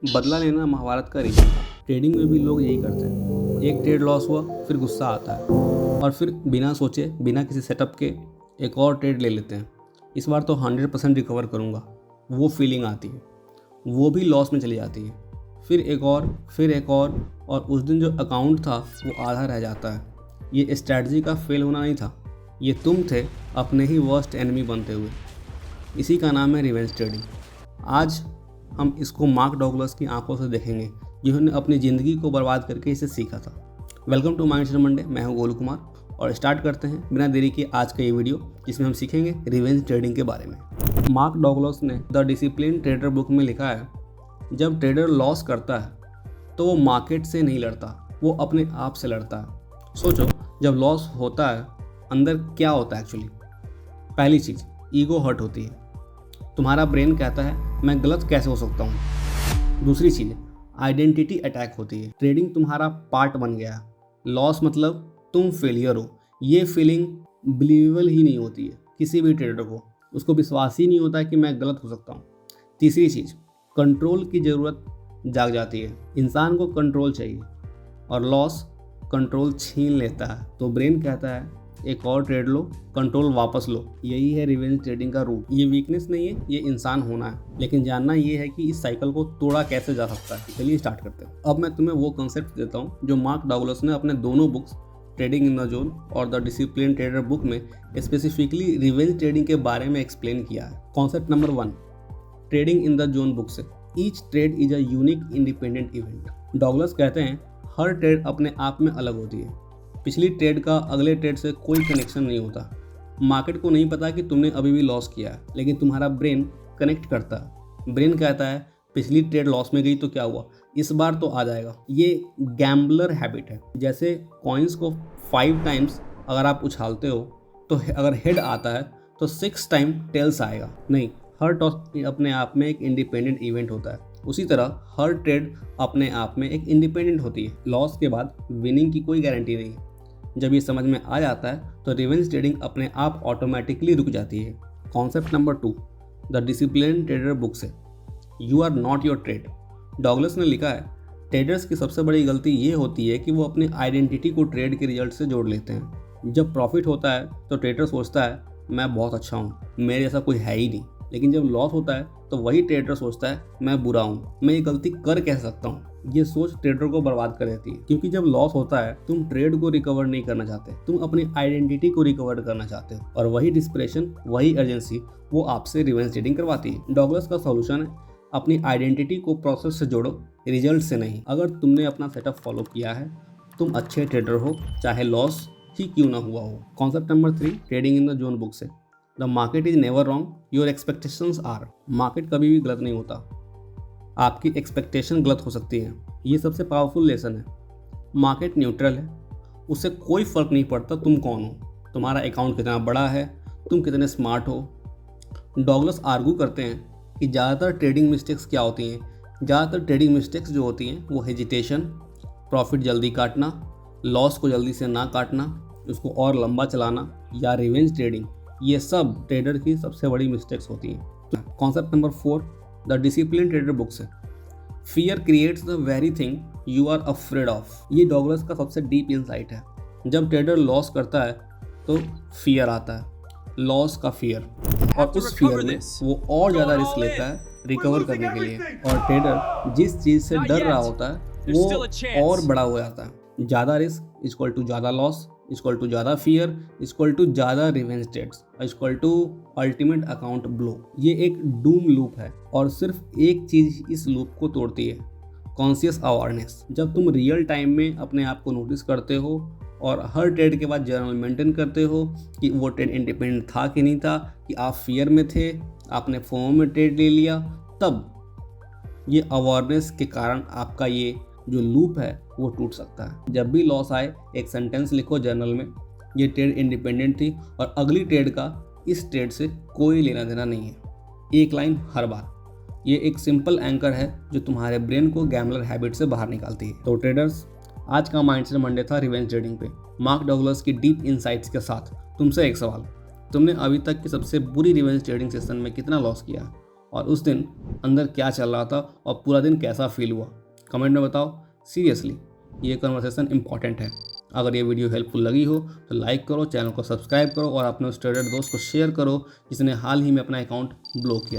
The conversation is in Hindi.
बदला लेना महाभारत का रीजन था। ट्रेडिंग में भी लोग यही करते हैं। एक ट्रेड लॉस हुआ, फिर गुस्सा आता है और फिर बिना सोचे, बिना किसी सेटअप के एक और ट्रेड ले लेते हैं। इस बार तो 100% रिकवर करूँगा, वो फीलिंग आती है, वो भी लॉस में चली जाती है। फिर एक और उस दिन जो अकाउंट था वो आधा रह जाता है। ये स्ट्रैटेजी का फेल होना नहीं था, ये तुम थे अपने ही वर्स्ट एनिमी बनते हुए। इसी का नाम है रिवेंज ट्रेडिंग। आज हम इसको मार्क डगलस की आंखों से देखेंगे, जिन्होंने अपनी ज़िंदगी को बर्बाद करके इसे सीखा था। Welcome to mindset Monday. मैं हूं गोलू कुमार और स्टार्ट करते हैं बिना देरी के आज का ये वीडियो, जिसमें हम सीखेंगे रिवेंज ट्रेडिंग के बारे में। मार्क डगलस ने द डिसिप्लिन ट्रेडर बुक में लिखा है, जब ट्रेडर लॉस करता है तो वो मार्केट से नहीं लड़ता, वो अपने आप से लड़ता है। सोचो, जब लॉस होता है अंदर क्या होता है एक्चुअली। पहली चीज़, ईगो हर्ट होती है। तुम्हारा ब्रेन कहता है मैं गलत कैसे हो सकता हूँ। दूसरी चीज़, आइडेंटिटी अटैक होती है। ट्रेडिंग तुम्हारा पार्ट बन गया, लॉस मतलब तुम फेलियर हो। ये फीलिंग बिलीवेबल ही नहीं होती है किसी भी ट्रेडर को, उसको विश्वास ही नहीं होता है कि मैं गलत हो सकता हूँ। तीसरी चीज़, कंट्रोल की ज़रूरत जाग जाती है। इंसान को कंट्रोल चाहिए और लॉस कंट्रोल छीन लेता है, तो ब्रेन कहता है एक और ट्रेड लो, कंट्रोल वापस लो। यही है रिवेंज ट्रेडिंग का रूट। ये वीकनेस नहीं है, ये इंसान होना है, लेकिन जानना ये है कि इस साइकिल को तोड़ा कैसे जा सकता है। चलिए स्टार्ट करते हैं। अब मैं तुम्हें वो कॉन्सेप्ट देता हूँ जो मार्क डगलस ने अपने दोनों books, trading in the zone और द डिसिप्लिन ट्रेडर बुक में स्पेसिफिकली रिवेंज ट्रेडिंग के बारे में एक्सप्लेन किया है। Concept number 1, trading in the zone book से, each trade is a unique independent event. Douglas कहते हैं हर ट्रेड अपने आप में अलग होती है। पिछली ट्रेड का अगले ट्रेड से कोई कनेक्शन नहीं होता। मार्केट को नहीं पता कि तुमने अभी भी लॉस किया है, लेकिन तुम्हारा ब्रेन कनेक्ट करता है। ब्रेन कहता है पिछली ट्रेड लॉस में गई तो क्या हुआ, इस बार तो आ जाएगा। ये गैम्बलर हैबिट है। जैसे कॉइन्स को 5 टाइम्स अगर आप उछालते हो तो अगर हेड आता है तो 6 टाइम टेल्स आएगा। नहीं, हर टॉस अपने आप में एक इंडिपेंडेंट इवेंट होता है। उसी तरह हर ट्रेड अपने आप में एक इंडिपेंडेंट होती है। लॉस के बाद विनिंग की कोई गारंटी नहीं है। जब ये समझ में आ जाता है तो रिवेंज ट्रेडिंग अपने आप ऑटोमेटिकली रुक जाती है। Concept number 2, the discipline trader book से, you are not your trade. Douglas ने लिखा है ट्रेडर्स की सबसे बड़ी गलती ये होती है कि वो अपनी आइडेंटिटी को ट्रेड के रिजल्ट से जोड़ लेते हैं। जब प्रॉफिट होता है तो ट्रेडर सोचता है मैं बहुत अच्छा हूँ, मेरे जैसा कोई है ही नहीं। लेकिन जब लॉस होता है तो वही ट्रेडर सोचता है मैं बुरा हूँ, मैं ये गलती कर कैसे सकता हूँ। ये सोच ट्रेडर को बर्बाद कर देती है, क्योंकि जब लॉस होता है तुम ट्रेड को रिकवर नहीं करना चाहते, तुम अपनी आइडेंटिटी को रिकवर करना चाहते हो, और वही डिस्परेशन, वही अर्जेंसी वो आपसे रिवेंज ट्रेडिंग करवाती है। डगलस का सॉल्यूशन है अपनी आइडेंटिटी को प्रोसेस से जोड़ो, रिजल्ट से नहीं। अगर तुमने अपना सेटअप फॉलो किया है, तुम अच्छे ट्रेडर हो, चाहे लॉस ही क्यों ना हुआ हो। Concept number 3, trading in the zone book से, the market is never wrong, your expectations are. Market कभी भी गलत नहीं होता, आपकी एक्सपेक्टेशन गलत हो सकती है। ये सबसे पावरफुल लेसन है। मार्केट न्यूट्रल है, उससे कोई फर्क नहीं पड़ता तुम कौन हो, तुम्हारा अकाउंट कितना बड़ा है, तुम कितने स्मार्ट हो। डगलस आर्गू करते हैं कि ज़्यादातर ट्रेडिंग मिस्टेक्स क्या होती हैं। ज़्यादातर ट्रेडिंग मिस्टेक्स जो होती हैं वो हेजिटेशन, प्रॉफिट जल्दी काटना, लॉस को जल्दी से ना काटना, उसको और लंबा चलाना, या रिवेंज ट्रेडिंग, ये सब ट्रेडर की सबसे बड़ी मिस्टेक्स होती हैं। Concept number 4, the discipline trader book से, fear creates the very thing you are afraid of. ये डगलस का सबसे डीप इंसाइट है। जब ट्रेडर लॉस करता है तो फियर आता है, लॉस का फियर, और उस फियर में वो और ज़्यादा रिस्क लेता है रिकवर करने के लिए। और ट्रेडर जिस चीज़ से डर रहा होता है वो और बड़ा हो जाता है। ज़्यादा रिस्क इक्वल टू ज़्यादा लॉस, इक्वल टू ज़्यादा फियर, इक्वल टू ज़्यादा revenge trades, equal to ultimate account blow. ये एक डूम लूप है और सिर्फ एक चीज़ इस लूप को तोड़ती है, कॉन्शियस अवेयरनेस। जब तुम रियल टाइम में अपने आप को नोटिस करते हो और हर ट्रेड के बाद जर्नल मेंटेन करते हो कि वो ट्रेड इंडिपेंडेंट था कि नहीं था, कि आप फियर में थे, आपने फोमो में ट्रेड ले लिया, तब ये अवेयरनेस के कारण आपका ये जो लूप है वो टूट सकता है। जब भी लॉस आए एक सेंटेंस लिखो जर्नल में, ये ट्रेड इंडिपेंडेंट थी और अगली ट्रेड का इस ट्रेड से कोई लेना देना नहीं है। एक लाइन हर बार। ये एक सिंपल एंकर है जो तुम्हारे ब्रेन को गैम्बलर हैबिट से बाहर निकालती है। तो ट्रेडर्स, आज का माइंडसेट मंडे था रिवेंज ट्रेडिंग पे, मार्क डगलस की डीप इनसाइट्स के साथ। तुमसे एक सवाल, तुमने अभी तक की सबसे बुरी रिवेंज ट्रेडिंग सेशन में कितना लॉस किया? और उस दिन अंदर क्या चल रहा था और पूरा दिन कैसा फील हुआ। कमेंट में बताओ। सीरियसली ये कन्वर्सेशन इंपॉर्टेंट है। अगर ये वीडियो हेल्पफुल लगी हो तो लाइक करो, चैनल को सब्सक्राइब करो और अपने उस ट्रेडर दोस्त को शेयर करो जिसने हाल ही में अपना अकाउंट ब्लॉक किया।